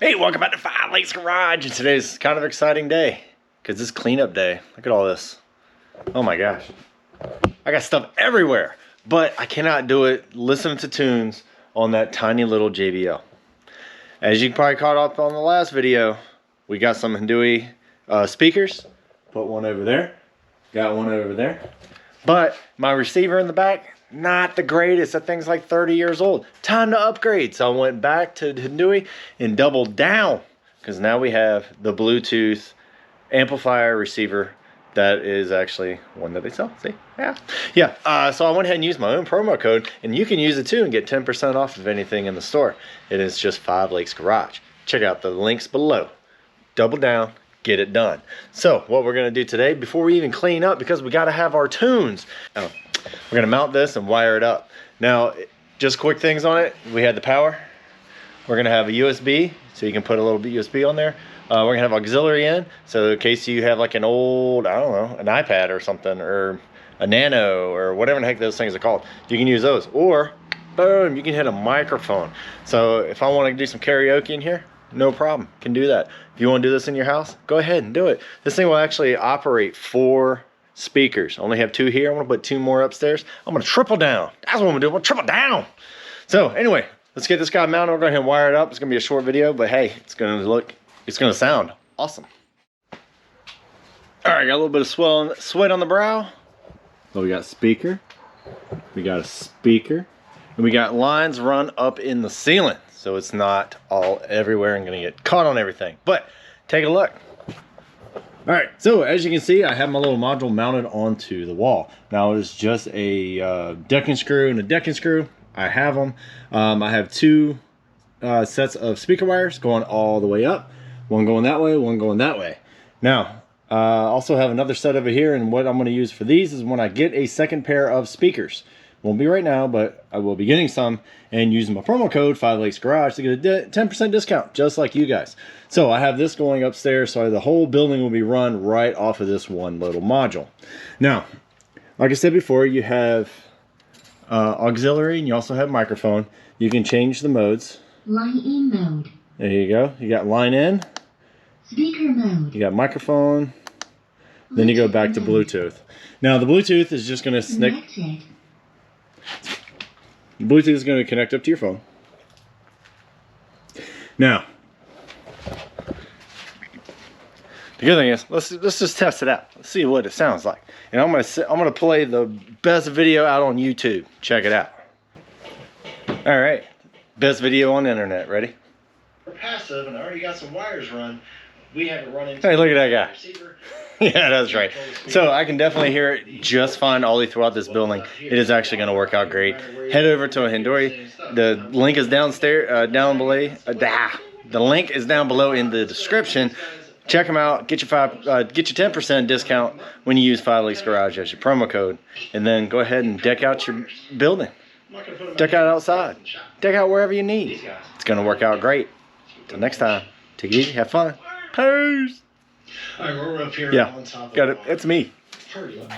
Hey, welcome back to Five Lakes Garage, and today's kind of exciting day because it's cleanup day. Look at all this. Oh my gosh. I got stuff everywhere, but I cannot do it listening to tunes on that tiny little JBL. As you probably caught up on the last video, we got some Herdio speakers. Put one over there. Got one over there. But my receiver in the back, not the greatest. That thing's like 30 years old. Time to upgrade. So I went back to Herdio and doubled down because now we have the Bluetooth amplifier receiver that is actually one that they sell. See? Yeah. So I went ahead and used my own promo code, and you can use it too and get 10% off of anything in the store. It is just 5 Lakes Garage. Check out the links below. Double down. Get it done. So what we're going to do today, before we even clean up, because we got to have our tunes, we're going to mount this and wire it up. Now, just quick things on it. We had the power. We're going to have a USB, so you can put a little bit USB on there. We're going to have auxiliary in, so in case you have like an old, I don't know, an iPad or something, or a Nano, or whatever the heck those things are called, you can use those. Or, boom, you can hit a microphone. So if I want to do some karaoke in here, no problem, can do that. If you want to do this in your house, go ahead and do it. This thing will actually operate 4 speakers. I only have 2 here. I'm going to put 2 more upstairs. I'm going to triple down. That's what I'm going to do. I'm going to triple down. So anyway, let's get this guy mounted. We're going to go ahead and wire it up. It's going to be a short video, but hey, it's going to sound awesome. All right, got a little bit of sweat on the brow. So we got speaker. We got a speaker. And we got lines run up in the ceiling, so it's not all everywhere and gonna get caught on everything. But take a look. All right, so as you can see, I have my little module mounted onto the wall. Now it is just a decking screw and a decking screw. I have them. I have 2 sets of speaker wires going all the way up. One going that way, one going that way. Now, also have another set over here, and what I'm gonna use for these is when I get a second pair of speakers. Won't be right now, but I will be getting some and using my promo code 5 Lakes Garage to get a 10% discount, just like you guys. So I have this going upstairs, so the whole building will be run right off of this one little module. Now, like I said before, you have auxiliary and you also have microphone. You can change the modes. Line in mode. There you go. You got line in. Speaker mode. You got microphone. Then you go back to Bluetooth. Now the Bluetooth is just going to Bluetooth is going to connect up to your phone. Now, the good thing is, let's just test it out. Let's see what it sounds like. And I'm gonna play the best video out on YouTube. Check it out. All right, best video on the internet. Ready? We're passive, and I already got some wires run. We have it running. Hey, look at that guy. Yeah, that's right. So I can definitely hear it just fine all the way throughout this building. It is actually going to work out great. Head over to Herdio. The link is downstairs, down below. The link is down below in the description. Check them out. Get your 10% discount when you use 5 Lakes Garage as your promo code, and then go ahead and deck out your building. Deck out outside. Deck out wherever you need. It's going to work out great. Till next time, take it easy. Have fun. Peace. All right, we're up here yeah, on top of got it. It's me. Herdio.